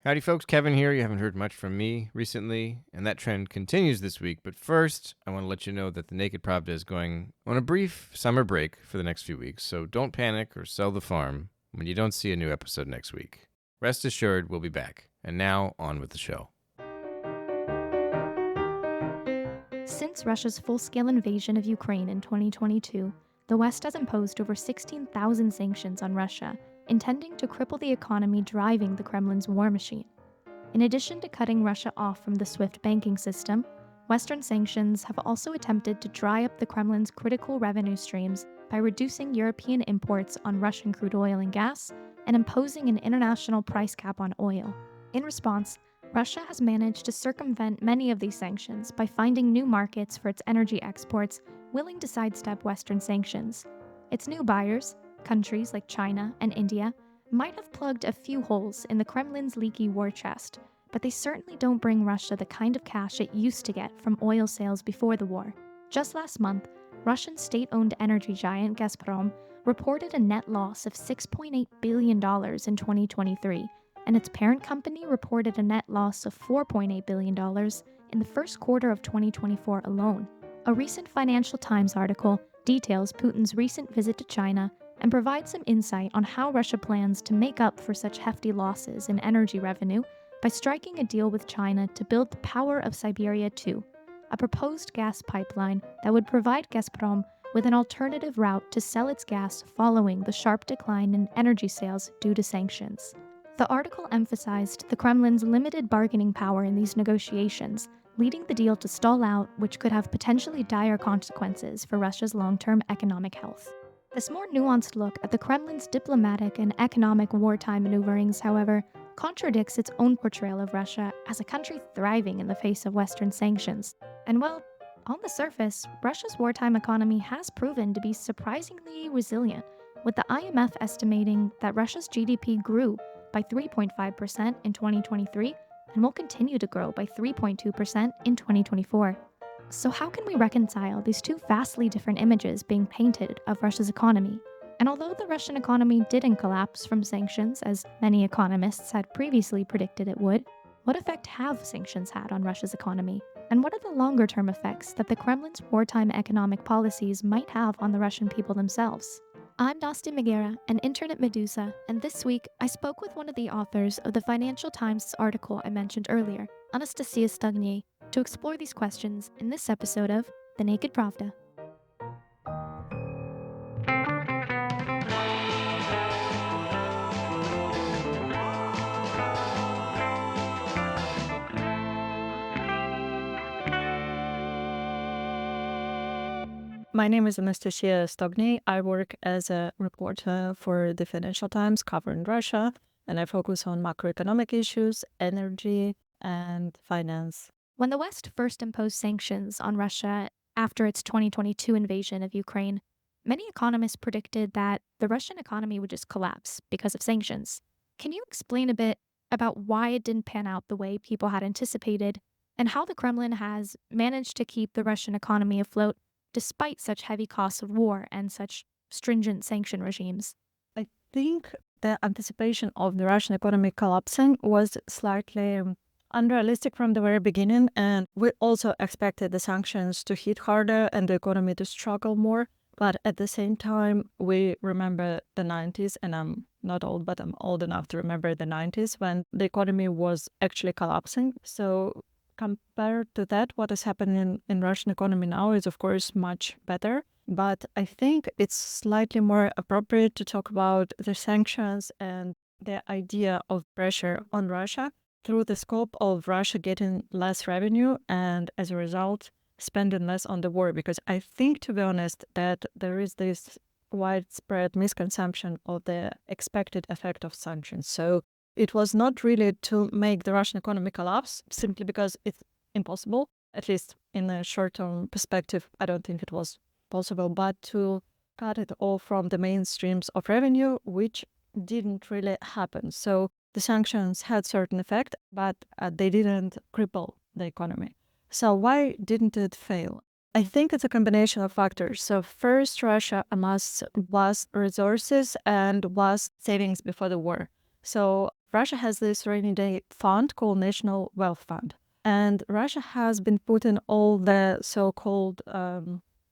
Howdy, folks. Kevin here. You haven't heard much from me recently, and that trend continues this week. But first, I want to let you know that the Naked Pravda is going on a brief summer break for the next few weeks, so don't panic or sell the farm when you don't see a new episode next week. Rest assured, we'll be back. And now, on with the show. Since Russia's full-scale invasion of Ukraine in 2022, the West has imposed over 16,000 sanctions on Russia, intending to cripple the economy driving the Kremlin's war machine. In addition to cutting Russia off from the SWIFT banking system, Western sanctions have also attempted to dry up the Kremlin's critical revenue streams by reducing European imports on Russian crude oil and gas and imposing an international price cap on oil. In response, Russia has managed to circumvent many of these sanctions by finding new markets for its energy exports willing to sidestep Western sanctions. Its new buyers, countries like China and India, might have plugged a few holes in the Kremlin's leaky war chest, but they certainly don't bring Russia the kind of cash it used to get from oil sales before the war. Just last month, Russian state-owned energy giant Gazprom reported a net loss of $6.8 billion in 2023, and its parent company reported a net loss of $4.8 billion in the first quarter of 2024 alone. A recent Financial Times article details Putin's recent visit to China and provides some insight on how Russia plans to make up for such hefty losses in energy revenue by striking a deal with China to build the Power of Siberia 2, a proposed gas pipeline that would provide Gazprom with an alternative route to sell its gas following the sharp decline in energy sales due to sanctions. The article emphasized the Kremlin's limited bargaining power in these negotiations, leading the deal to stall out, which could have potentially dire consequences for Russia's long-term economic health. This more nuanced look at the Kremlin's diplomatic and economic wartime maneuverings, however, contradicts its own portrayal of Russia as a country thriving in the face of Western sanctions. And well, on the surface, Russia's wartime economy has proven to be surprisingly resilient, with the IMF estimating that Russia's GDP grew by 3.5% in 2023 and will continue to grow by 3.2% in 2024. So how can we reconcile these two vastly different images being painted of Russia's economy? And although the Russian economy didn't collapse from sanctions, as many economists had previously predicted it would, what effect have sanctions had on Russia's economy? And what are the longer-term effects that the Kremlin's wartime economic policies might have on the Russian people themselves? I'm Nasti Megera, an intern at Medusa, and this week I spoke with one of the authors of the Financial Times article I mentioned earlier, Anastasiia Stognei, to explore these questions in this episode of The Naked Pravda. My name is Anastasiia Stognei. I work as a reporter for the Financial Times covering Russia, and I focus on macroeconomic issues, energy, and finance. When the West first imposed sanctions on Russia after its 2022 invasion of Ukraine, many economists predicted that the Russian economy would just collapse because of sanctions. Can you explain a bit about why it didn't pan out the way people had anticipated, and how the Kremlin has managed to keep the Russian economy afloat despite such heavy costs of war and such stringent sanction regimes? I think the anticipation of the Russian economy collapsing was slightly unrealistic from the very beginning, and we also expected the sanctions to hit harder and the economy to struggle more. But at the same time, we remember the 90s, and I'm not old, but I'm old enough to remember the 90s when the economy was actually collapsing. So compared to that, what is happening in Russian economy now is, of course, much better. But I think it's slightly more appropriate to talk about the sanctions and the idea of pressure on Russia through the scope of Russia getting less revenue and, as a result, spending less on the war. Because I think, to be honest, that there is this widespread misconception of the expected effect of sanctions. So it was not really to make the Russian economy collapse, simply because it's impossible. At least in a short-term perspective, I don't think it was possible, but to cut it all from the main streams of revenue, which didn't really happen. So the sanctions had certain effect, but they didn't cripple the economy. So why didn't it fail? I think it's a combination of factors. So first, Russia amassed vast resources and vast savings before the war. So Russia has this rainy day fund called National Wealth Fund. And Russia has been putting all the so-called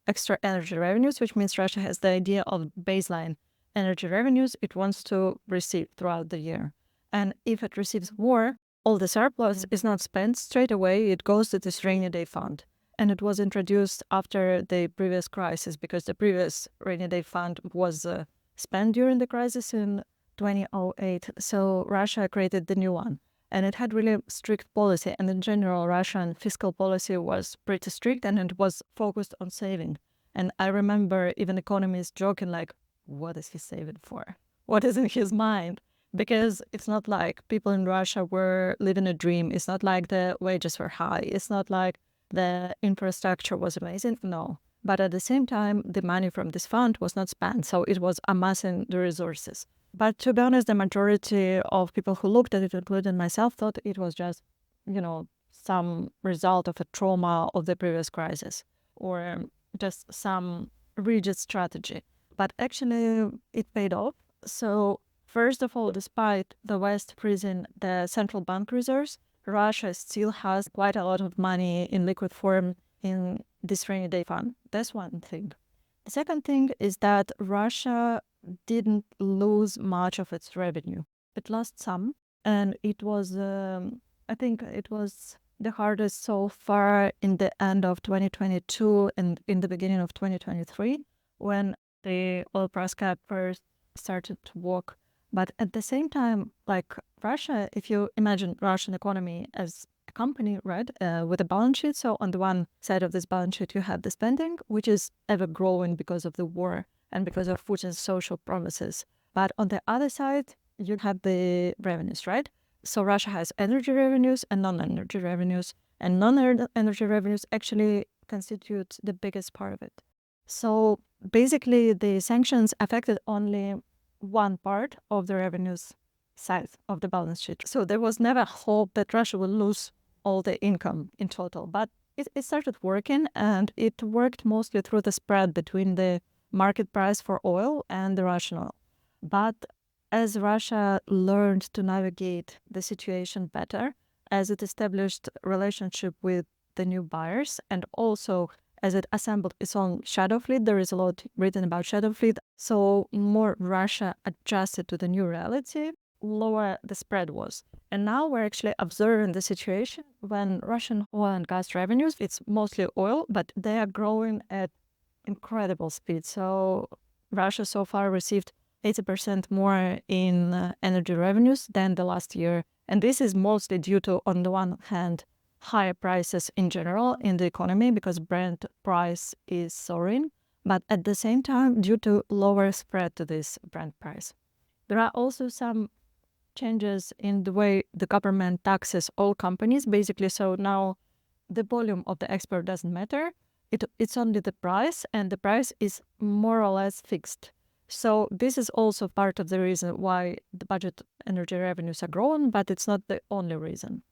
extra energy revenues, which means Russia has the idea of baseline energy revenues it wants to receive throughout the year. And if it receives more, all the surplus is not spent straight away. It goes to this rainy day fund. And it was introduced after the previous crisis because the previous rainy day fund was spent during the crisis in 2008. So Russia created the new one. And it had really strict policy. And in general, Russian fiscal policy was pretty strict and it was focused on saving. And I remember even economists joking like, what is he saving for? What is in his mind? Because it's not like people in Russia were living a dream. It's not like the wages were high. It's not like the infrastructure was amazing. No. But at the same time, the money from this fund was not spent. So it was amassing the resources. But to be honest, the majority of people who looked at it, including myself, thought it was just, some result of a trauma of the previous crisis or just some rigid strategy. But actually, it paid off. So first of all, despite the West freezing the central bank reserves, Russia still has quite a lot of money in liquid form in this rainy day fund. That's one thing. The second thing is that Russia didn't lose much of its revenue. It lost some, and it was, I think it was the hardest so far in the end of 2022 and in the beginning of 2023 when the oil price cap first started to work. But at the same time, like Russia, if you imagine Russian economy as a company, right, with a balance sheet. So on the one side of this balance sheet, you have the spending, which is ever growing because of the war and because of Putin's social promises. But on the other side, you have the revenues, right? So Russia has energy revenues and non-energy revenues. And non-energy revenues actually constitute the biggest part of it. So basically, the sanctions affected only one part of the revenues side of the balance sheet. So there was never hope that Russia will lose all the income in total. But it started working, and it worked mostly through the spread between the market price for oil and the Russian oil. But as Russia learned to navigate the situation better, as it established a relationship with the new buyers, and also as it assembled its own shadow fleet, there is a lot written about shadow fleet. So more Russia adjusted to the new reality, lower the spread was. And now we're actually observing the situation when Russian oil and gas revenues, it's mostly oil, but they are growing at incredible speed. So Russia so far received 80% more in energy revenues than the last year. And this is mostly due to, on the one hand, higher prices in general in the economy because Brent price is soaring, but at the same time due to lower spread to this Brent price. There are also some changes in the way the government taxes all companies, basically. So now the volume of the export doesn't matter. It's only the price, and the price is more or less fixed. So this is also part of the reason why the budget energy revenues are growing, but it's not the only reason.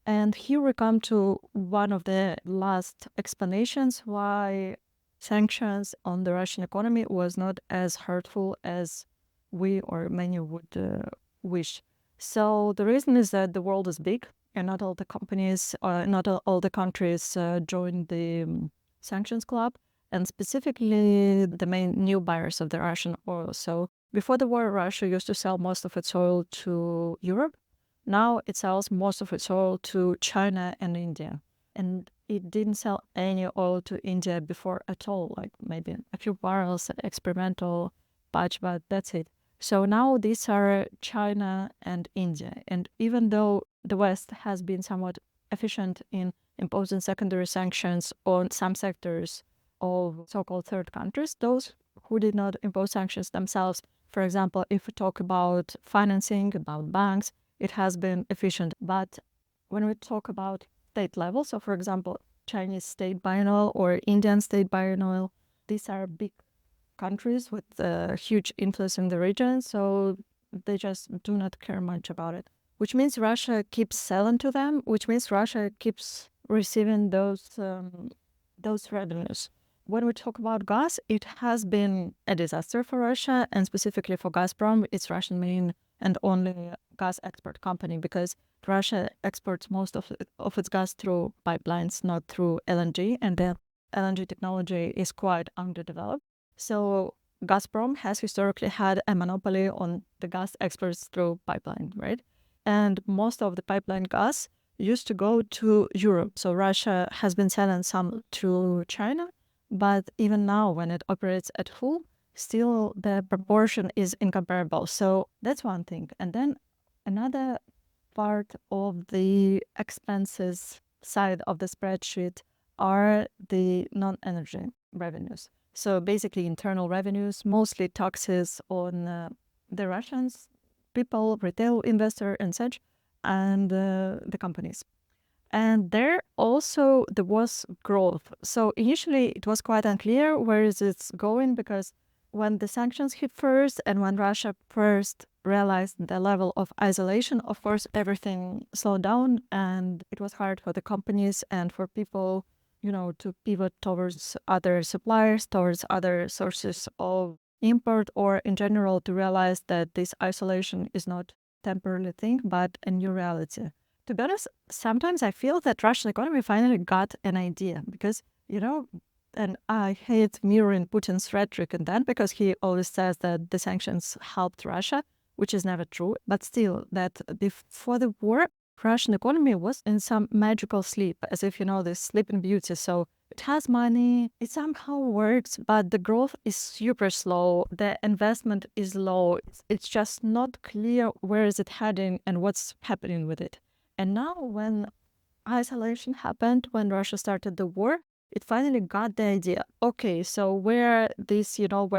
And here we come to one of the last explanations why sanctions on the Russian economy was not as hurtful as we or many would wish. So the reason is that the world is big and not all the companies, not all the countries joined the sanctions club, and specifically the main new buyers of the Russian oil. So before the war, Russia used to sell most of its oil to Europe. Now it sells most of its oil to China and India. And it didn't sell any oil to India before at all, like maybe a few barrels, experimental batch, but that's it. So now these are China and India. And even though the West has been somewhat efficient in imposing secondary sanctions on some sectors of so-called third countries, those who did not impose sanctions themselves, for example, if we talk about financing, about banks, it has been efficient. But when we talk about state level, so for example, Chinese state buying oil or Indian state buying oil, these are big countries with huge influence in the region, so they just do not care much about it. Which means Russia keeps selling to them, which means Russia keeps receiving those revenues. When we talk about gas, it has been a disaster for Russia, and specifically for Gazprom, its Russian main and only gas export company, because Russia exports most of its gas through pipelines, not through LNG, and then LNG technology is quite underdeveloped. So Gazprom has historically had a monopoly on the gas exports through pipeline, right? And most of the pipeline gas used to go to Europe. So Russia has been selling some to China, but even now when it operates at full, still the proportion is incomparable. So that's one thing. And then another part of the expenses side of the spreadsheet are the non-energy revenues. So basically internal revenues, mostly taxes on the Russians, people, retail investor and such, and the companies. And there was growth. So initially it was quite unclear where is it going, because when the sanctions hit first and when Russia first realized the level of isolation, of course, everything slowed down and it was hard for the companies and for people, to pivot towards other suppliers, towards other sources of import, or in general to realize that this isolation is not temporary thing, but a new reality. To be honest, sometimes I feel that Russian economy finally got an idea because, and I hate mirroring Putin's rhetoric and that because he always says that the sanctions helped Russia, which is never true. But still, that before the war, Russian economy was in some magical sleep, as if, this sleeping beauty. So it has money, it somehow works, but the growth is super slow. The investment is low. It's just not clear where is it heading and what's happening with it. And now when isolation happened, when Russia started the war, it finally got the idea. Okay, so we're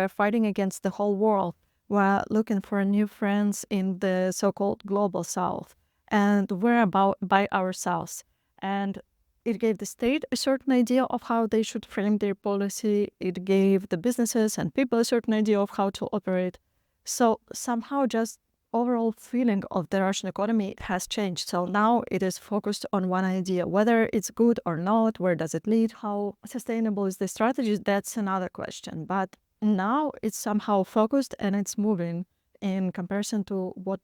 fighting against the whole world. We're looking for new friends in the so-called global south. And we're about by ourselves. And it gave the state a certain idea of how they should frame their policy. It gave the businesses and people a certain idea of how to operate. So somehow just overall feeling of the Russian economy has changed. So now it is focused on one idea. Whether it's good or not, where does it lead, how sustainable is the strategy, that's another question. But now it's somehow focused and it's moving in comparison to what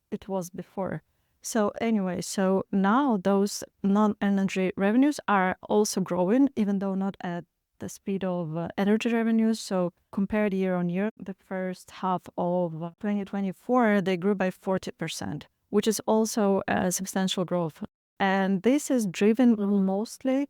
it was before. So anyway, so now those non-energy revenues are also growing, even though not at the speed of energy revenues. So compared year on year, the first half of 2024, they grew by 40%, which is also a substantial growth. And this is driven mostly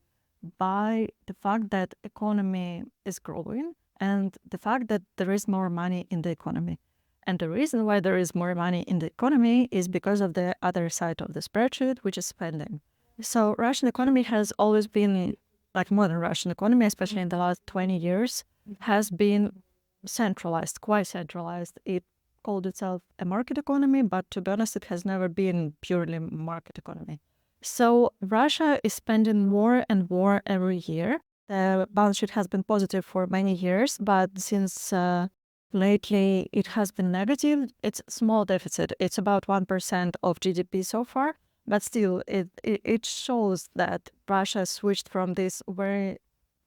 by the fact that economy is growing and the fact that there is more money in the economy. And the reason why there is more money in the economy is because of the other side of the spreadsheet, which is spending. So Russian economy has always been, like modern Russian economy, especially in the last 20 years, has been centralized, quite centralized. It called itself a market economy, but to be honest, it has never been purely market economy. So Russia is spending more and more every year. The balance sheet has been positive for many years, but since lately it has been negative. It's a small deficit. It's about 1% of GDP so far, but still it shows that Russia switched from this very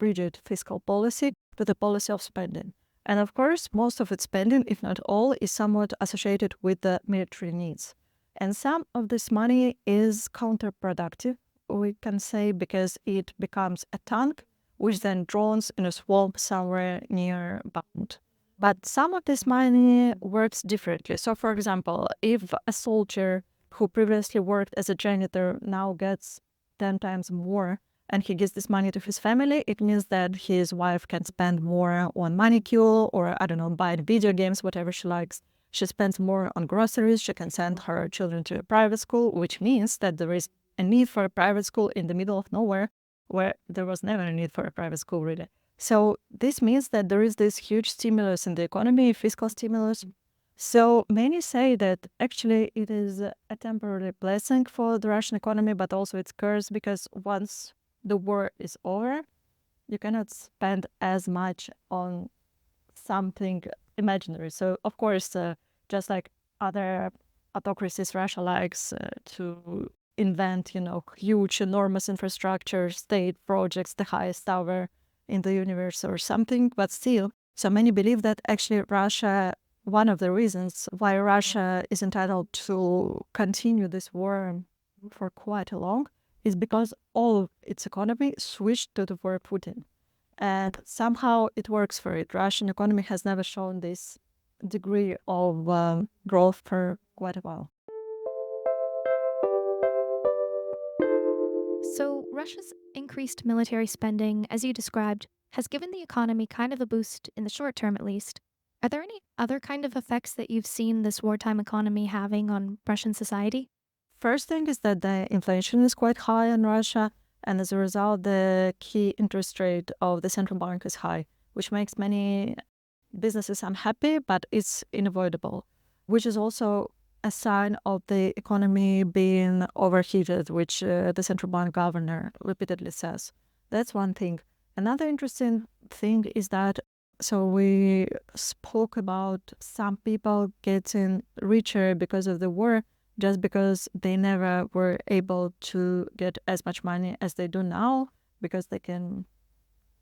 rigid fiscal policy to the policy of spending. And of course, most of its spending, if not all, is somewhat associated with the military needs. And some of this money is counterproductive, we can say, because it becomes a tank, which then drones in a swamp somewhere near Bakhmut. But some of this money works differently. So, for example, if a soldier who previously worked as a janitor now gets 10 times more and he gives this money to his family, it means that his wife can spend more on manicure or, buy video games, whatever she likes. She spends more on groceries. She can send her children to a private school, which means that there is a need for a private school in the middle of nowhere where there was never a need for a private school, really. So this means that there is this huge stimulus in the economy, fiscal stimulus. So many say that actually it is a temporary blessing for the Russian economy, but also it's curse because once the war is over, you cannot spend as much on something imaginary. So of course, just like other autocracies, Russia likes to invent, huge, enormous infrastructure, state projects, the highest tower in the universe or something, but still, so many believe that actually Russia one of the reasons why Russia is entitled to continue this war for quite a long is because all of its economy switched to the war Putin. And somehow it works for it. Russian economy has never shown this degree of growth for quite a while. So, Russia's increased military spending, as you described, has given the economy kind of a boost in the short term at least. Are there any other kind of effects that you've seen this wartime economy having on Russian society? First thing is that the inflation is quite high in Russia, and as a result, the key interest rate of the central bank is high, which makes many businesses unhappy, but it's unavoidable, which is also a sign of the economy being overheated, which the central bank governor repeatedly says. That's one thing. Another interesting thing is that, so we spoke about some people getting richer because of the war, just because they never were able to get as much money as they do now, because they can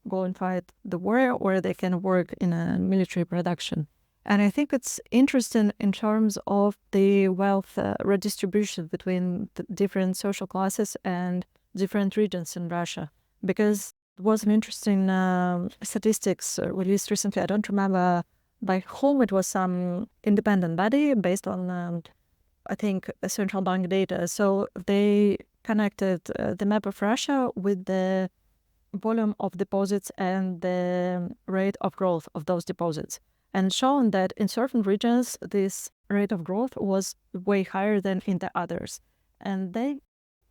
go and fight the war or they can work in a military production. And I think it's interesting in terms of the wealth redistribution between the different social classes and different regions in Russia, because it was an interesting statistics released recently. I don't remember by whom. It was some independent body based on I think central bank data. So they connected the map of Russia with the volume of deposits and the rate of growth of those deposits, and shown that in certain regions this rate of growth was way higher than in the others. And they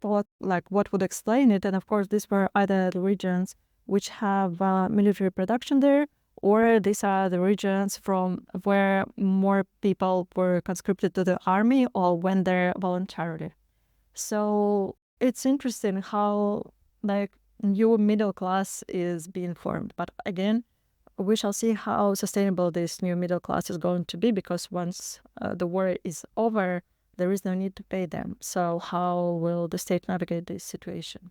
thought like what would explain it, and of course these were either the regions which have military production there, or these are the regions from where more people were conscripted to the army or went there voluntarily. So it's interesting how like new middle class is being formed. But again, we shall see how sustainable this new middle class is going to be, because once the war is over, there is no need to pay them. So how will the state navigate this situation?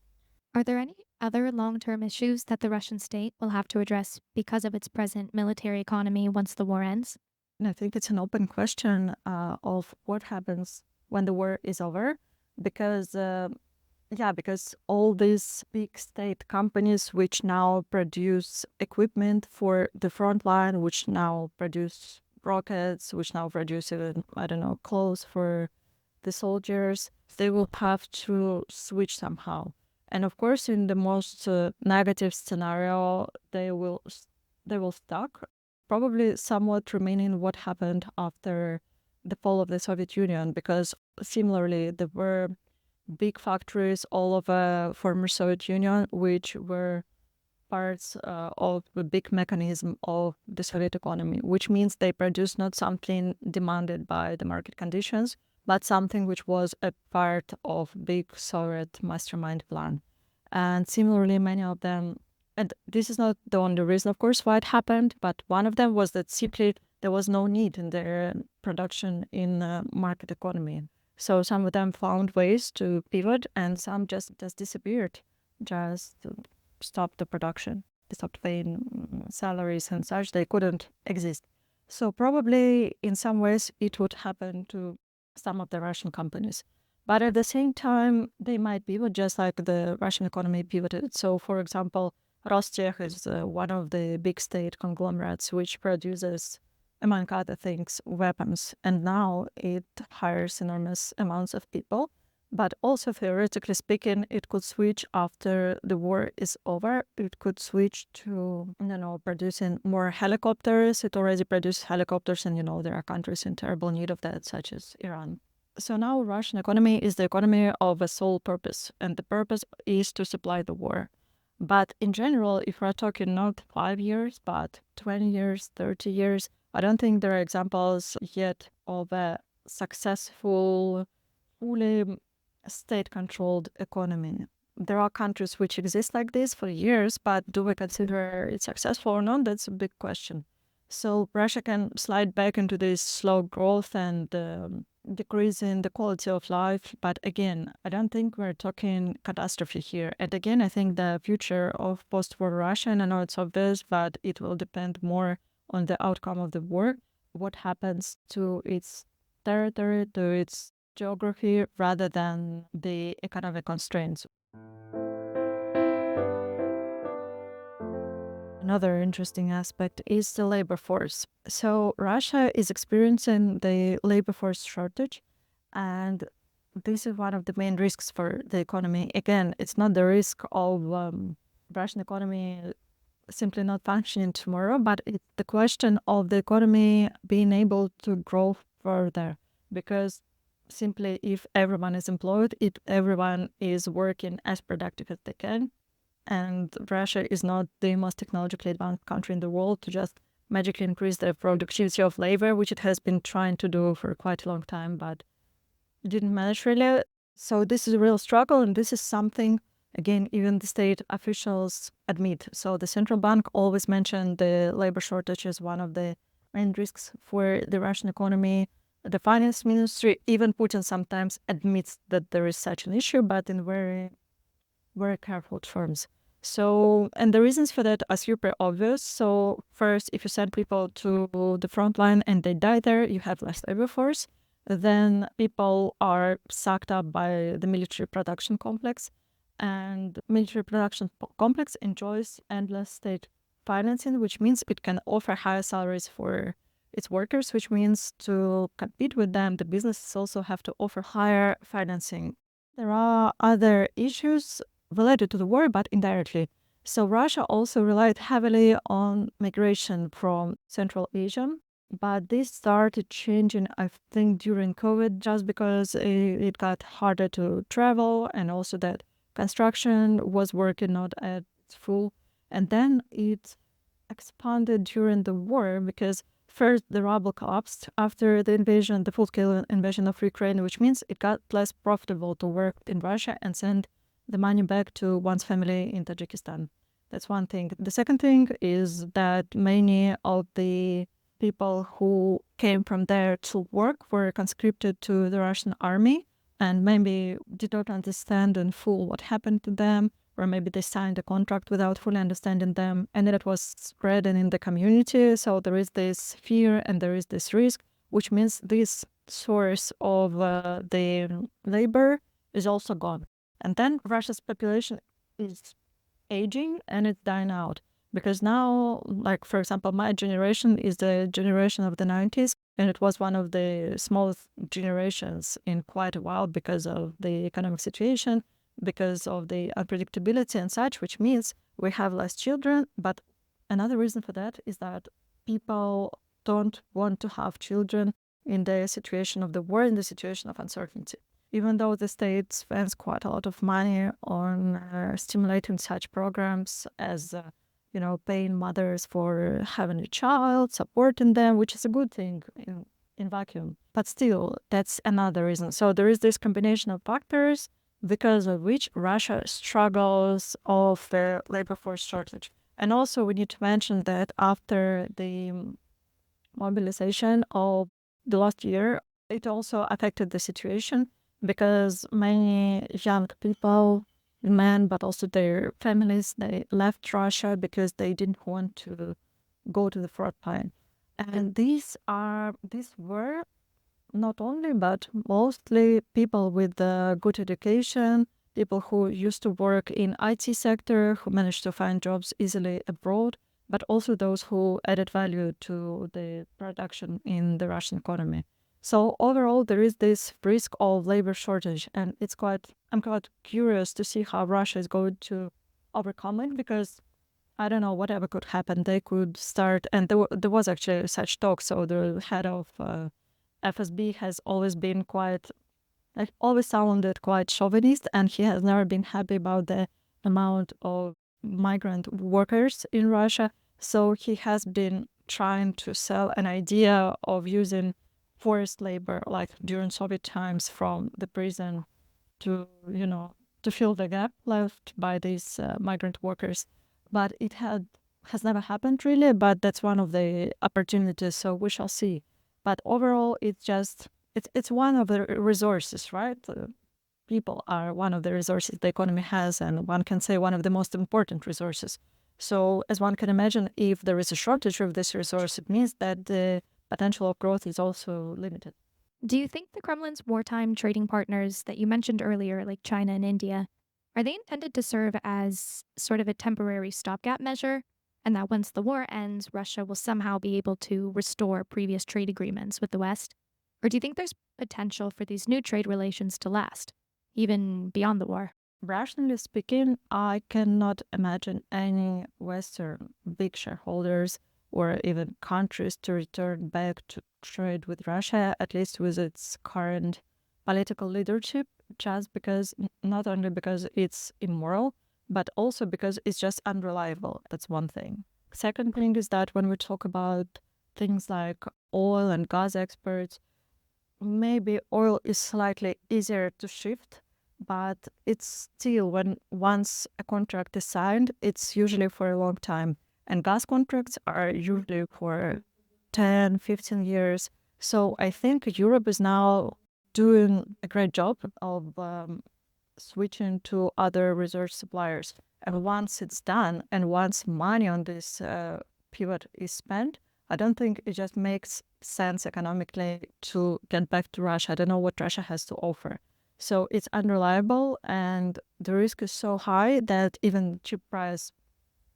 Are there any other long term issues that the Russian state will have to address because of its present military economy once the war ends? And I think it's an open question of what happens when the war is over, because because all these big state companies which now produce equipment for the front line, which now produce rockets, which now produce even, I don't know, clothes for the soldiers, they will have to switch somehow. And of course, in the most negative scenario, they will stuck, probably somewhat remaining what happened after the fall of the Soviet Union, because similarly there were big factories all over former Soviet Union, which were parts of the big mechanism of the Soviet economy, which means they produced not something demanded by the market conditions, but something which was a part of big Soviet mastermind plan. And similarly, many of them, and this is not the only reason, of course, why it happened, but one of them was that simply there was no need in their production in market economy. So some of them found ways to pivot, and some just disappeared, just stopped the production. They stopped paying salaries and such. They couldn't exist. So probably in some ways it would happen to some of the Russian companies. But at the same time, they might pivot just like the Russian economy pivoted. So for example, Rostech is one of the big state conglomerates which produces, among other things, weapons. And now it hires enormous amounts of people. But also, theoretically speaking, it could switch after the war is over. It could switch to, producing more helicopters. It already produces helicopters, and, there are countries in terrible need of that, such as Iran. So now Russian economy is the economy of a sole purpose, and the purpose is to supply the war. But in general, if we're talking not 5 years, but 20 years, 30 years, I don't think there are examples yet of a successful, fully state-controlled economy. There are countries which exist like this for years, but do we consider it successful or not? That's a big question. So Russia can slide back into this slow growth and decrease in the quality of life. But again, I don't think we're talking catastrophe here. And again, I think the future of post-war Russia, and I know it's obvious, but it will depend more on the outcome of the war, what happens to its territory, to its geography, rather than the economic constraints. Another interesting aspect is the labor force. So Russia is experiencing the labor force shortage, and this is one of the main risks for the economy. Again, it's not the risk of Russian economy simply not functioning tomorrow, but it's the question of the economy being able to grow further. Because simply if everyone is employed, if everyone is working as productive as they can, and Russia is not the most technologically advanced country in the world to just magically increase the productivity of labor, which it has been trying to do for quite a long time, but it didn't manage really. So this is a real struggle, and this is something, again, even the state officials admit. So the central bank always mentioned the labor shortage as one of the main risks for the Russian economy. The finance ministry, even Putin sometimes admits that there is such an issue, but in very, very careful terms. So, and the reasons for that are super obvious. So first, if you send people to the front line and they die there, you have less labor force. Then people are sucked up by the military production complex, and military production complex enjoys endless state financing, which means it can offer higher salaries for its workers, which means to compete with them, the businesses also have to offer higher financing. There are other issues related to the war, but indirectly. So Russia also relied heavily on migration from Central Asia, but this started changing, I think, during COVID, just because it got harder to travel, and also that construction was working not at its full. And then it expanded during the war because first the ruble collapsed after the invasion, the full-scale invasion of Ukraine, which means it got less profitable to work in Russia and send the money back to one's family in Tajikistan. That's one thing. The second thing is that many of the people who came from there to work were conscripted to the Russian army and maybe did not understand in full what happened to them, or maybe they signed a contract without fully understanding them, and then it was spreading in the community. So there is this fear and there is this risk, which means this source of the labor is also gone. And then Russia's population is aging and it's dying out. Because now, like, for example, my generation is the generation of the 90s, and it was one of the smallest generations in quite a while because of the economic situation, because of the unpredictability and such, which means we have less children. But another reason for that is that people don't want to have children in the situation of the war, in the situation of uncertainty. Even though the state spends quite a lot of money on stimulating such programs as, paying mothers for having a child, supporting them, which is a good thing in vacuum. But still, that's another reason. So there is this combination of factors because of which Russia struggles of the labor force shortage. And also we need to mention that after the mobilization of the last year, it also affected the situation because many young people, men, but also their families, they left Russia because they didn't want to go to the front line. And these were not only, but mostly people with good education, people who used to work in IT sector, who managed to find jobs easily abroad, but also those who added value to the production in the Russian economy. So overall, there is this risk of labor shortage, and I'm quite curious to see how Russia is going to overcome it, because I don't know, whatever could happen. They could start, and there was actually such talk. So the head of FSB has always been always sounded quite chauvinist, and he has never been happy about the amount of migrant workers in Russia. So he has been trying to sell an idea of using forced labor, like during Soviet times, from the prison to, to fill the gap left by these migrant workers. But it has never happened really, but that's one of the opportunities, so we shall see. But overall, it's one of the resources, right? People are one of the resources the economy has, and one can say one of the most important resources. So as one can imagine, if there is a shortage of this resource, it means that the potential of growth is also limited. Do you think the Kremlin's wartime trading partners that you mentioned earlier, like China and India, are they intended to serve as sort of a temporary stopgap measure? And that once the war ends, Russia will somehow be able to restore previous trade agreements with the West? Or do you think there's potential for these new trade relations to last, even beyond the war? Rationally speaking, I cannot imagine any Western big shareholders or even countries to return back to trade with Russia, at least with its current political leadership, just because, not only because it's immoral, but also because it's just unreliable. That's one thing. Second thing is that when we talk about things like oil and gas exports, maybe oil is slightly easier to shift, but it's still, when once a contract is signed, it's usually for a long time. And gas contracts are usually for 10, 15 years. So I think Europe is now doing a great job of switching to other resource suppliers. And once it's done, and once money on this pivot is spent, I don't think it just makes sense economically to get back to Russia. I don't know what Russia has to offer. So it's unreliable, and the risk is so high that even cheap price,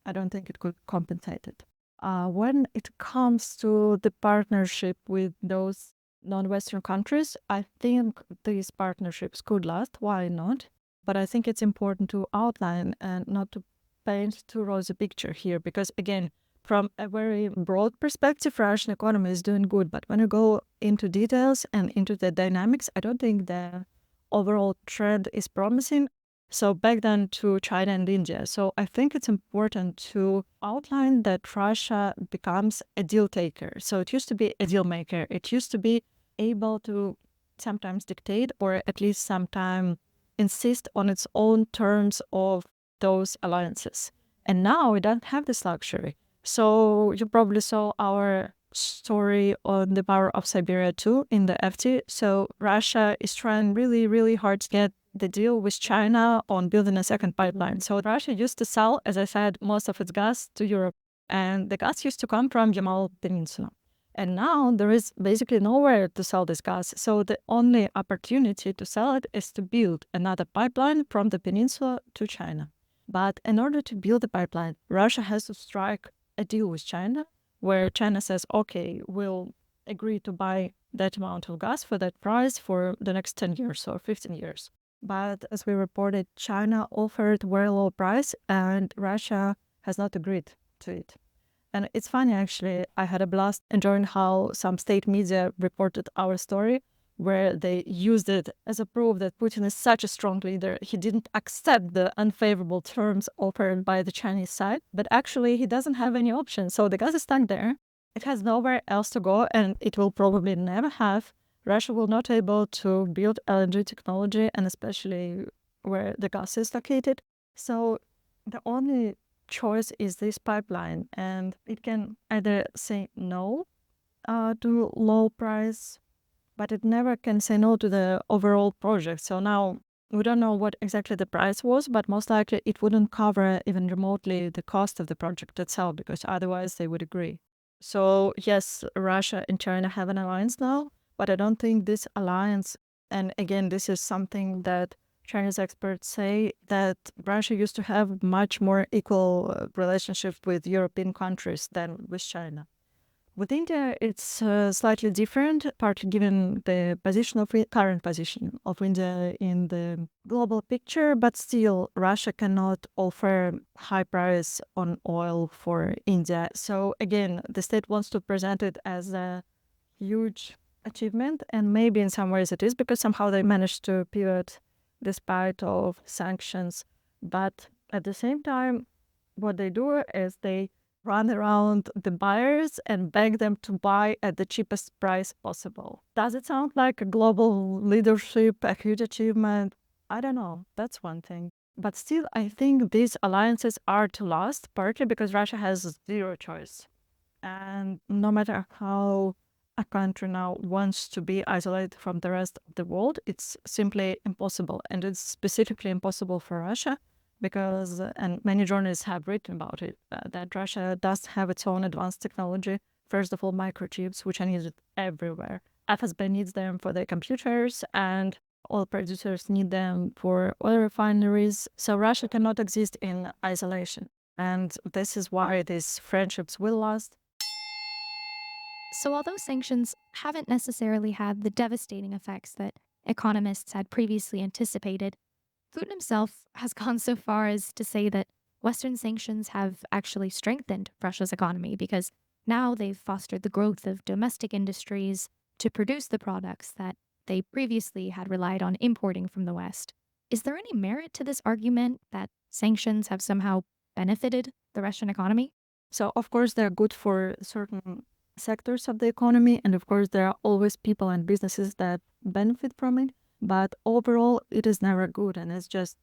I don't think it could compensate it. When it comes to the partnership with those non-Western countries, I think these partnerships could last. Why not? But I think it's important to outline and not to paint too rosy picture here, because again, from a very broad perspective, Russian economy is doing good. But when you go into details and into the dynamics, I don't think the overall trend is promising. So back then to China and India. So I think it's important to outline that Russia becomes a deal taker. So it used to be a deal maker. It used to be able to sometimes dictate, or at least sometimes insist on its own terms of those alliances. And now we don't have this luxury. So you probably saw our story on the power of Siberia too in the FT. So Russia is trying really, really hard to get the deal with China on building a second pipeline. So Russia used to sell, as I said, most of its gas to Europe. And the gas used to come from Yamal Peninsula. And now there is basically nowhere to sell this gas. So the only opportunity to sell it is to build another pipeline from the peninsula to China. But in order to build the pipeline, Russia has to strike a deal with China, where China says, okay, we'll agree to buy that amount of gas for that price for the next 10 years or 15 years. But as we reported, China offered very low price and Russia has not agreed to it. And it's funny, actually, I had a blast enjoying how some state media reported our story, where they used it as a proof that Putin is such a strong leader. He didn't accept the unfavorable terms offered by the Chinese side, but actually he doesn't have any option. So the gas is stuck there. It has nowhere else to go, and it will probably never have. Russia will not be able to build LNG technology, and especially where the gas is located. So the only choice is this pipeline, and it can either say no to low price, but it never can say no to the overall project. So now we don't know what exactly the price was, but most likely it wouldn't cover even remotely the cost of the project itself, because otherwise they would agree. So yes, Russia and China have an alliance now, but I don't think this alliance, and again, this is something that Chinese experts say, that Russia used to have much more equal relationship with European countries than with China. With India, it's slightly different, partly given the current position of India in the global picture, but still Russia cannot offer high price on oil for India. So again, the state wants to present it as a huge achievement, and maybe in some ways it is, because somehow they managed to pivot despite of sanctions. But at the same time, what they do is they run around the buyers and beg them to buy at the cheapest price possible. Does it sound like a global leadership, a huge achievement? I don't know. That's one thing. But still, I think these alliances are to last, partly because Russia has zero choice. And no matter how a country now wants to be isolated from the rest of the world, it's simply impossible. And it's specifically impossible for Russia because, and many journalists have written about it, that Russia does have its own advanced technology. first of all, microchips, which are needed everywhere. FSB needs them for their computers, and oil producers need them for oil refineries. So Russia cannot exist in isolation. And this is why these friendships will last. So, although sanctions haven't necessarily had the devastating effects that economists had previously anticipated, Putin himself has gone so far as to say that Western sanctions have actually strengthened Russia's economy because now they've fostered the growth of domestic industries to produce the products that they previously had relied on importing from the West. Is there any merit to this argument that sanctions have somehow benefited the Russian economy? So, of course, they're good for certain sectors of the economy, and of course, there are always people and businesses that benefit from it. But overall, it is never good, and it's just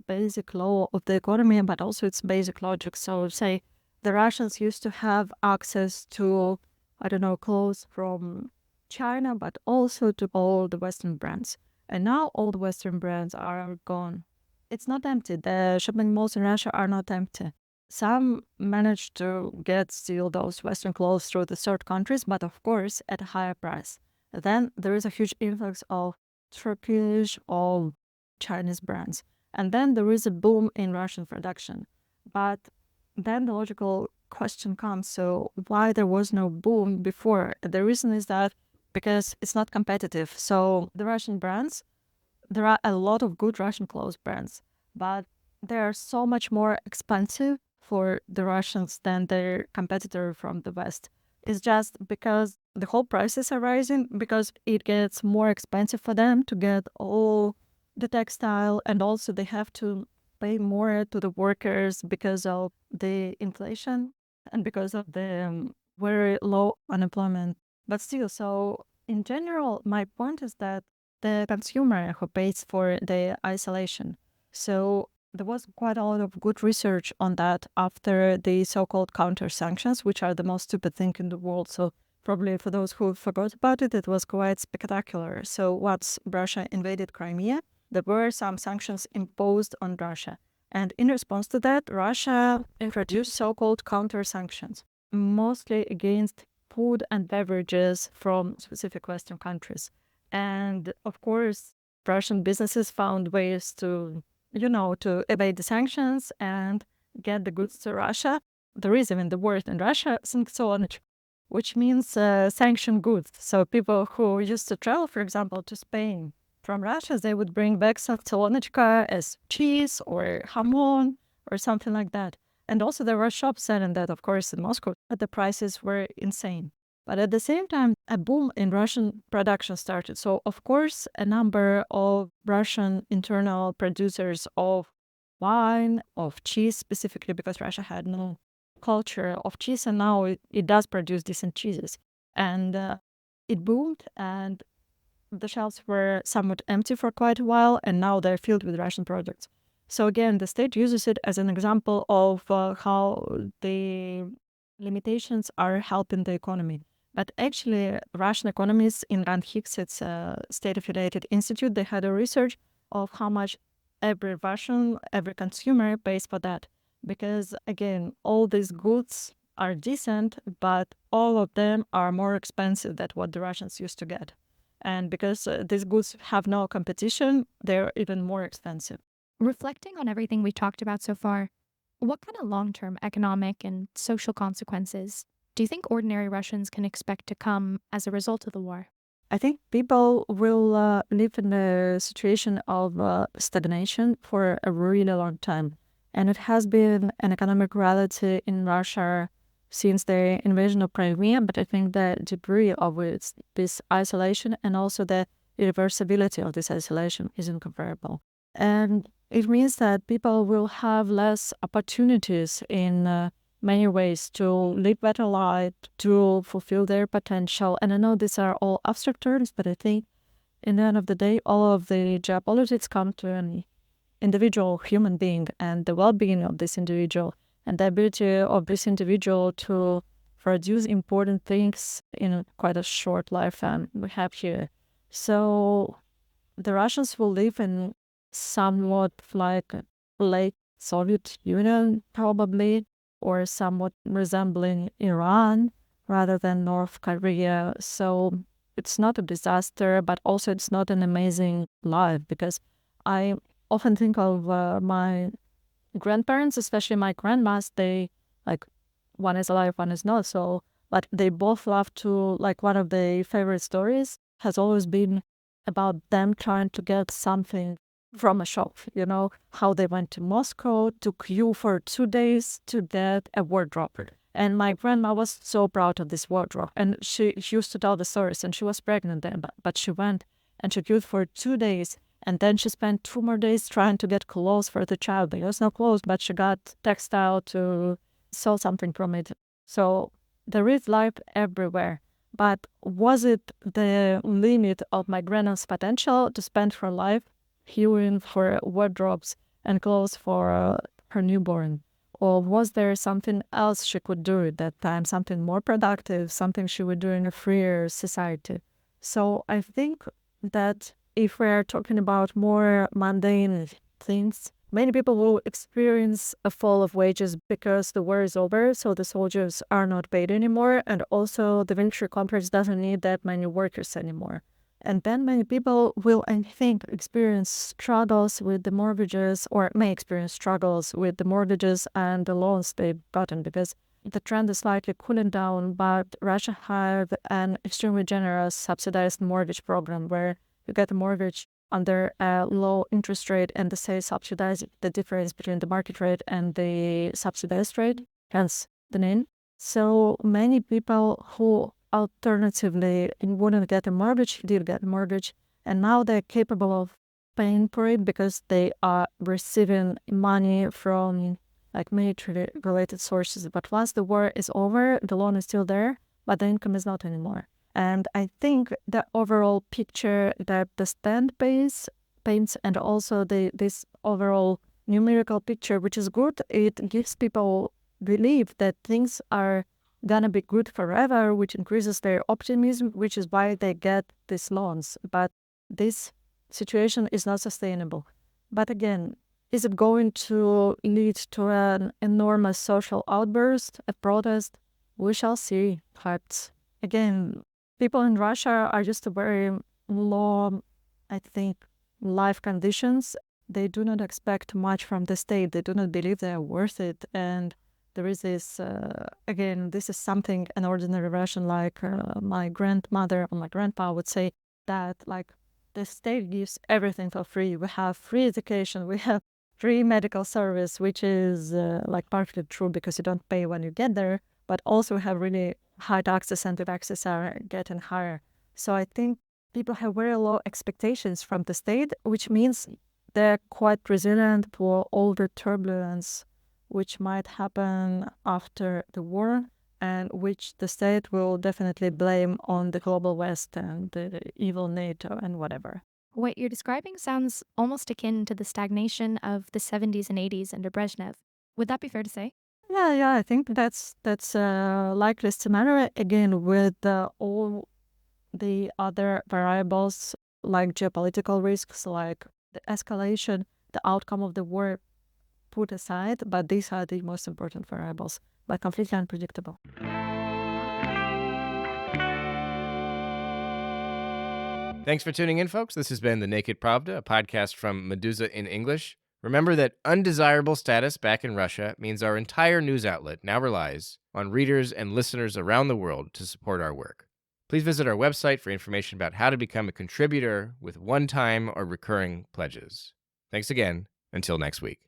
basic law of the economy, but also it's basic logic. So, say the Russians used to have access to, I don't know, clothes from China, but also to all the Western brands. And now all the Western brands are gone. It's not empty. The shopping malls in Russia are not empty. Some manage to get still those Western clothes through the third countries, but of course at a higher price. Then there is a huge influx of Turkish or Chinese brands. And then there is a boom in Russian production. But then the logical question comes, so why there was no boom before? The reason is that because it's not competitive. So the Russian brands, there are a lot of good Russian clothes brands, but they are so much more expensive for the Russians than their competitor from the West. It's just because the whole prices are rising because it gets more expensive for them to get all the textile, and also they have to pay more to the workers because of the inflation and because of the very low unemployment. But still, so in general, my point is that the consumer who pays for the isolation. So there was quite a lot of good research on that after the so-called counter sanctions, which are the most stupid thing in the world. So probably for those who forgot about it, it was quite spectacular. So once Russia invaded Crimea, there were some sanctions imposed on Russia. And in response to that, Russia introduced so-called counter sanctions, mostly against food and beverages from specific Western countries. And of course, Russian businesses found ways to evade the sanctions and get the goods to Russia. There is even the word in Russia, sanctionage, which means sanctioned goods. So people who used to travel, for example, to Spain from Russia, they would bring back sanctionechka as cheese or hamon or something like that. And also there were shops selling that, of course, in Moscow, but the prices were insane. But at the same time, a boom in Russian production started. So, of course, a number of Russian internal producers of wine, of cheese specifically, because Russia had no culture of cheese, and now it does produce decent cheeses. And it boomed, and the shelves were somewhat empty for quite a while, and now they're filled with Russian products. So again, the state uses it as an example of how the limitations are helping the economy. But actually, Russian economists in Rand Hicks's state-affiliated institute, they had a research of how much every Russian, every consumer pays for that. Because again, all these goods are decent, but all of them are more expensive than what the Russians used to get. And because these goods have no competition, they're even more expensive. Reflecting on everything we talked about so far, what kind of long-term economic and social consequences do you think ordinary Russians can expect to come as a result of the war? I think people will live in a situation of stagnation for a really long time. And it has been an economic reality in Russia since the invasion of Crimea, but I think the degree of this isolation and also the irreversibility of this isolation is incomparable. And it means that people will have less opportunities in many ways to live better life, to fulfill their potential. And I know these are all abstract terms, but I think in the end of the day, all of the geopolitics come to an individual human being and the well-being of this individual and the ability of this individual to produce important things in quite a short lifetime we have here. So the Russians will live in somewhat like late Soviet Union, probably, or somewhat resembling Iran, rather than North Korea. So it's not a disaster, but also it's not an amazing life, because I often think of my grandparents, especially my grandmas. They, like, one is alive, one is not. So, but they both love to, like, one of their favorite stories has always been about them trying to get something from a shop. How they went to Moscow, to queue for 2 days to get a wardrobe. And my grandma was so proud of this wardrobe. And she used to tell the stories, and she was pregnant then, but she went and she queued for 2 days. And then she spent 2 more days trying to get clothes for the child. There was no clothes, but she got textile to sell something from it. So there is life everywhere. But was it the limit of my grandma's potential to spend her life queuing for wardrobes and clothes for her newborn? Or was there something else she could do at that time, something more productive, something she would do in a freer society? So I think that if we're talking about more mundane things, many people will experience a fall of wages because the war is over, so the soldiers are not paid anymore, and also the military complex doesn't need that many workers anymore. And then many people will, I think, experience struggles with the mortgages, or may experience struggles with the mortgages and the loans they've gotten, because the trend is slightly cooling down, but Russia had an extremely generous subsidized mortgage program where you get a mortgage under a low interest rate, and the state subsidizes the difference between the market rate and the subsidized rate, hence the name. So many people who alternatively wouldn't get a mortgage did get a mortgage, and now they're capable of paying for it because they are receiving money from, like, military related sources. But once the war is over, the loan is still there, but the income is not anymore. And I think the overall picture that the stand paints, and also this overall numerical picture, which is good, it gives people belief that things are gonna be good forever, which increases their optimism, which is why they get these loans. But this situation is not sustainable. But again, is it going to lead to an enormous social outburst, a protest? We shall see. But again, people in Russia are just very low, I think, life conditions. They do not expect much from the state. They do not believe they are worth it. And there is this, again, this is something an ordinary Russian like my grandmother or my grandpa would say, that, like, the state gives everything for free. We have free education, we have free medical service, which is like partly true because you don't pay when you get there, but also have really high taxes, and the taxes are getting higher. So I think people have very low expectations from the state, which means they're quite resilient for all the turbulence which might happen after the war, and which the state will definitely blame on the global West and the evil NATO and whatever. What you're describing sounds almost akin to the stagnation of the 70s and 80s under Brezhnev. Would that be fair to say? Yeah, I think that's likely scenario, again, with all the other variables like geopolitical risks, like the escalation, the outcome of the war put aside, but these are the most important variables, but completely unpredictable. Thanks for tuning in, folks. This has been The Naked Pravda, a podcast from Meduza in English. Remember that undesirable status back in Russia means our entire news outlet now relies on readers and listeners around the world to support our work. Please visit our website for information about how to become a contributor with one-time or recurring pledges. Thanks again. Until next week.